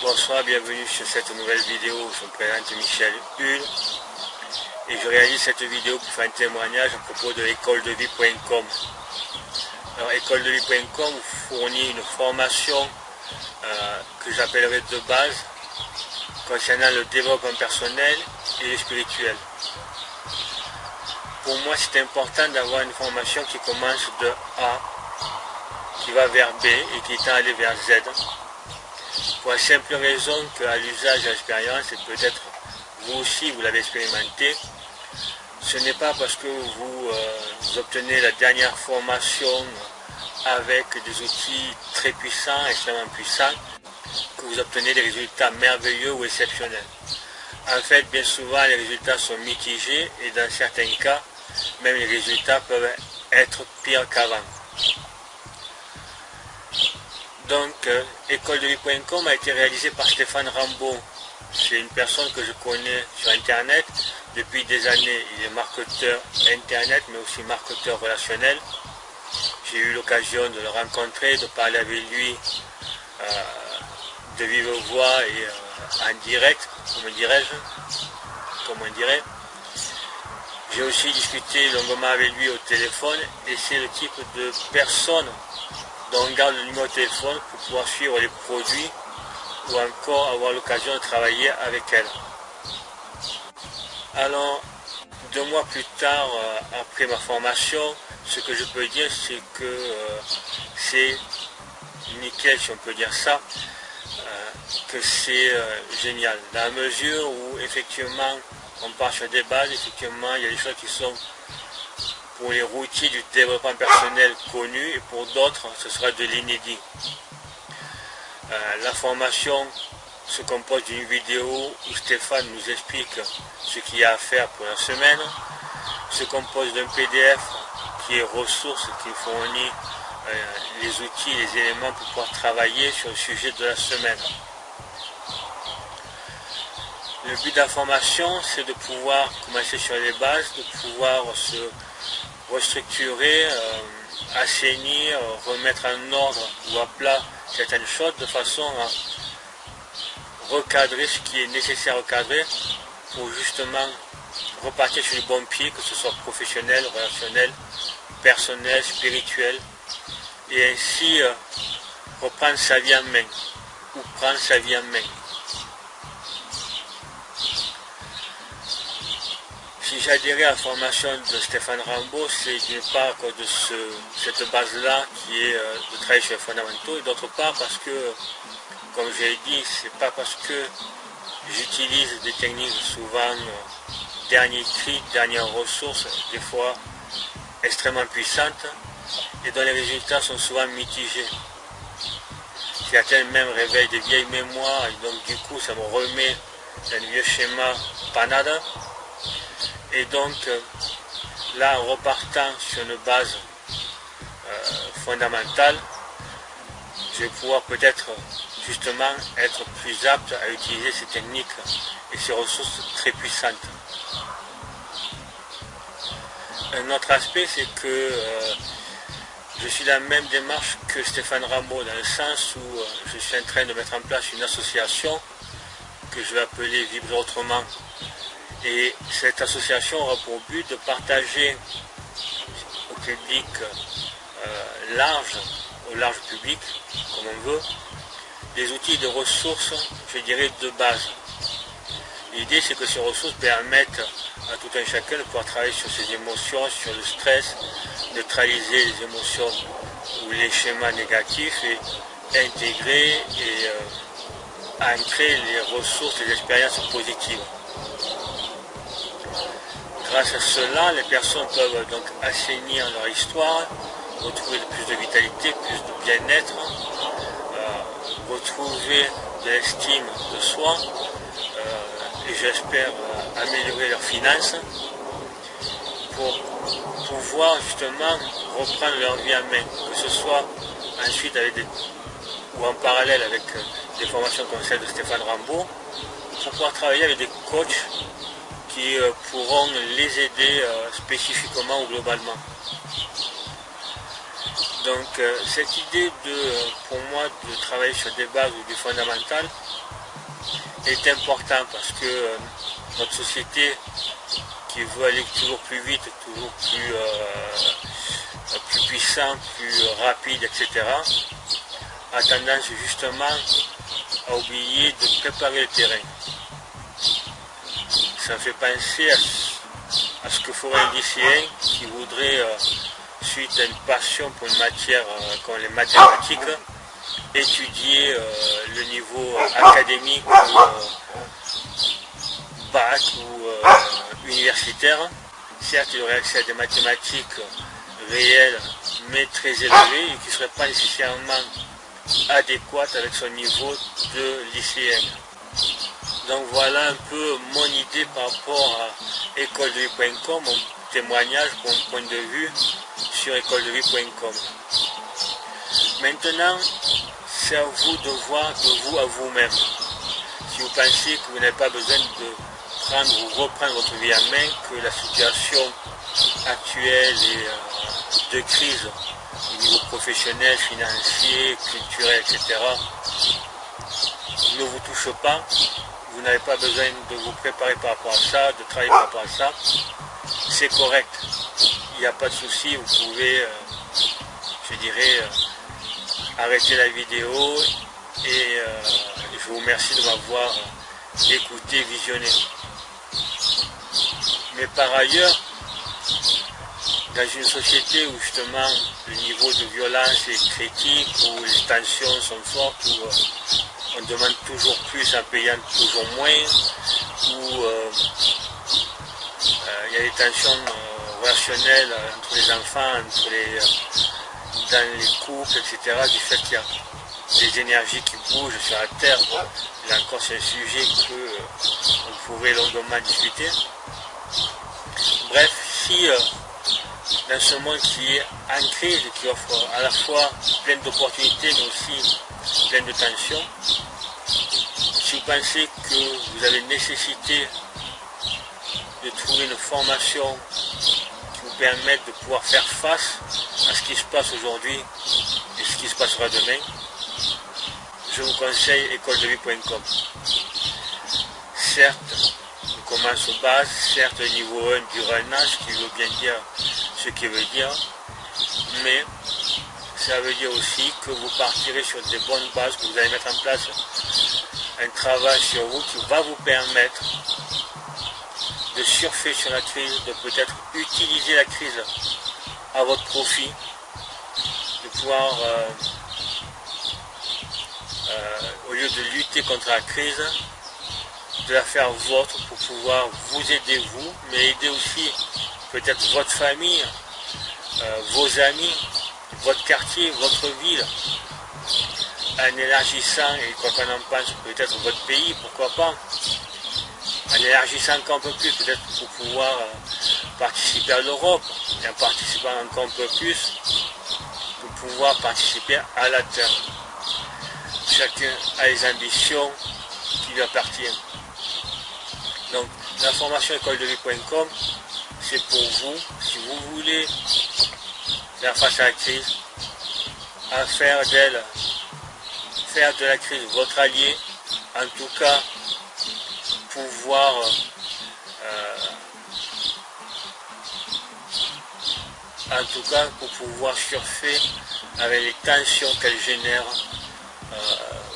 Bonsoir, bienvenue sur cette nouvelle vidéo où je me présente Michel Hull et je réalise cette vidéo pour faire un témoignage à propos de écoledevie.com. Alors écoledevie.com fournit une formation que j'appellerai de base concernant le développement personnel et le spirituel. Pour moi, c'est important d'avoir une formation qui commence de A, qui va vers B et qui tend à aller vers Z. Pour la simple raison qu'à l'usage et à l'expérience, et peut-être vous aussi vous l'avez expérimenté, ce n'est pas parce que vous obtenez la dernière formation avec des outils très puissants, extrêmement puissants, que vous obtenez des résultats merveilleux ou exceptionnels. En fait, bien souvent, les résultats sont mitigés et dans certains cas, même les résultats peuvent être pires qu'avant. Donc, écoledevie.com a été réalisé par Stéphane Rambaud. C'est une personne que je connais sur Internet depuis des années. Il est marketeur Internet, mais aussi marketeur relationnel. J'ai eu l'occasion de le rencontrer, de parler avec lui de vive voix et en direct, comme on dirait. J'ai aussi discuté longuement avec lui au téléphone et c'est le type de personne dont on garde le numéro de téléphone pour pouvoir suivre les produits ou encore avoir l'occasion de travailler avec elle. Alors, 2 mois plus tard, après ma formation, ce que je peux dire, c'est que c'est nickel, si on peut dire ça, que c'est génial. Dans la mesure où, effectivement, on part sur des bases, effectivement, il y a des choses qui sont pour les routiers du développement personnel connus et pour d'autres, ce sera de l'inédit. La formation se compose d'une vidéo où Stéphane nous explique ce qu'il y a à faire pour la semaine, se compose d'un PDF qui est ressource, qui fournit les outils, les éléments pour pouvoir travailler sur le sujet de la semaine. Le but de la formation, c'est de pouvoir commencer sur les bases, de pouvoir se restructurer, assainir, remettre en ordre ou à plat certaines choses de façon à recadrer ce qui est nécessaire à recadrer pour justement repartir sur le bon pied, que ce soit professionnel, relationnel, personnel, spirituel, et ainsi reprendre sa vie en main ou prendre sa vie en main. Si j'adhérais à la formation de Stéphane Rambaud, c'est d'une part à cause de cette base-là qui est de travailler sur les fondamentaux, et d'autre part parce que, comme je l'ai dit, c'est pas parce que j'utilise des techniques souvent dernier cri, dernière ressource, des fois extrêmement puissantes, et dont les résultats sont souvent mitigés. Certains même réveillent des vieilles mémoires, et donc du coup ça me remet dans le vieux schéma panade. Et donc là, en repartant sur une base fondamentale, je vais pouvoir peut-être justement être plus apte à utiliser ces techniques et ces ressources très puissantes. Un autre aspect, c'est que je suis dans la même démarche que Stéphane Rambaud, dans le sens où je suis en train de mettre en place une association que je vais appeler Vivre autrement. Et cette association aura pour but de partager au public au large public, comme on veut, des outils de ressources, je dirais, de base. L'idée, c'est que ces ressources permettent à tout un chacun de pouvoir travailler sur ses émotions, sur le stress, neutraliser les émotions ou les schémas négatifs et intégrer et ancrer les ressources et les expériences positives. Grâce à cela, les personnes peuvent donc assainir leur histoire, retrouver plus de vitalité, plus de bien-être, retrouver de l'estime de soi et j'espère améliorer leurs finances pour pouvoir justement reprendre leur vie en main, que ce soit ensuite ou en parallèle avec des formations comme celle de Stéphane Rambaud, pour pouvoir travailler avec des coachs qui pourront les aider spécifiquement ou globalement. Donc cette idée pour moi de travailler sur des bases ou du fondamental est important parce que notre société qui veut aller toujours plus vite, toujours plus puissant, plus rapide, etc., a tendance justement à oublier de préparer le terrain. Ça me fait penser à ce que ferait un lycéen qui voudrait, suite à une passion pour une matière comme les mathématiques, étudier le niveau académique ou bac ou universitaire. Certes, il aurait accès à des mathématiques réelles, mais très élevées et qui ne seraient pas nécessairement adéquates avec son niveau de lycéen. Donc voilà un peu mon idée par rapport à écoledevie.com, mon témoignage, mon point de vue sur écoledevie.com. Maintenant, c'est à vous de voir de vous à vous-même. Si vous pensez que vous n'avez pas besoin de prendre ou reprendre votre vie en main, que la situation actuelle est de crise au niveau professionnel, financier, culturel, etc., ne vous touche pas, vous n'avez pas besoin de vous préparer par rapport à ça, de travailler par rapport à ça, c'est correct. Il n'y a pas de souci, vous pouvez, je dirais, arrêter la vidéo et je vous remercie de m'avoir écouté, visionné. Mais par ailleurs, dans une société où justement le niveau de violence est critique, où les tensions sont fortes, où on demande toujours plus en payant toujours moins, où il y a des tensions relationnelles entre les enfants, dans les couples, etc., du fait qu'il y a des énergies qui bougent sur la Terre. Là encore, c'est un sujet qu'on pourrait longuement discuter. Bref, si dans ce monde qui est en crise, qui offre à la fois plein d'opportunités, mais aussi plein de tensions, si vous pensez que vous avez nécessité de trouver une formation qui vous permette de pouvoir faire face à ce qui se passe aujourd'hui et ce qui se passera demain, je vous conseille écoledevie.com. Certes, on commence aux bases, certes le niveau 1 dure un an, ce qui veut bien dire ce qu'il veut dire, mais ça veut dire aussi que vous partirez sur des bonnes bases, que vous allez mettre en place un travail sur vous qui va vous permettre de surfer sur la crise, de peut-être utiliser la crise à votre profit, de pouvoir, au lieu de lutter contre la crise, de la faire vôtre pour pouvoir vous aider vous, mais aider aussi peut-être votre famille, vos amis, votre quartier, votre ville, en élargissant, et quoi qu'on en pense, peut-être votre pays, pourquoi pas, en élargissant encore un peu plus, peut-être pour pouvoir participer à l'Europe, et en participant encore un peu plus, pour pouvoir participer à la Terre. Chacun a les ambitions qui lui appartiennent. Donc, la formation écoledevie.com, c'est pour vous, si vous voulez faire face à la crise, à faire de la crise votre allié, en tout cas, pouvoir pour pouvoir surfer avec les tensions qu'elle génère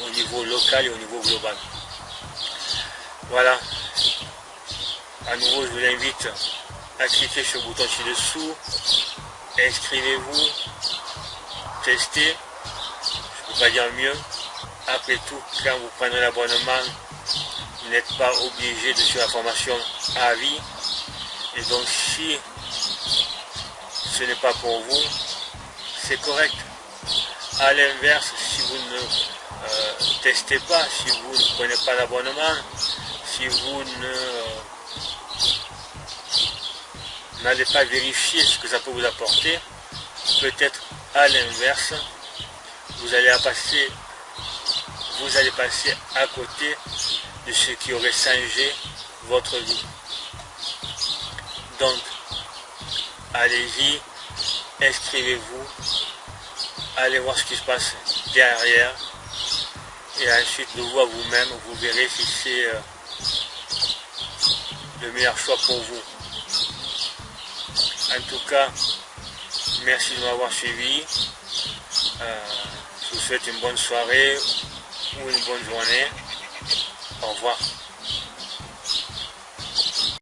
au niveau local et au niveau global. Voilà. À nouveau, je vous invite à cliquer sur le bouton ci-dessous, inscrivez-vous, testez, je ne peux pas dire mieux. Après tout, quand vous prenez l'abonnement, vous n'êtes pas obligé de suivre la formation à vie. Et donc si ce n'est pas pour vous, c'est correct. À l'inverse, si vous ne testez pas, si vous ne prenez pas l'abonnement, si vous n'allez pas vérifier ce que ça peut vous apporter, peut-être à l'inverse, vous allez passer à côté de ce qui aurait changé votre vie. Donc, allez-y, inscrivez-vous, allez voir ce qui se passe derrière. Et ensuite de vous à vous-même, vous verrez si c'est le meilleur choix pour vous. En tout cas, merci de m'avoir suivi. Je vous souhaite une bonne soirée ou une bonne journée. Au revoir.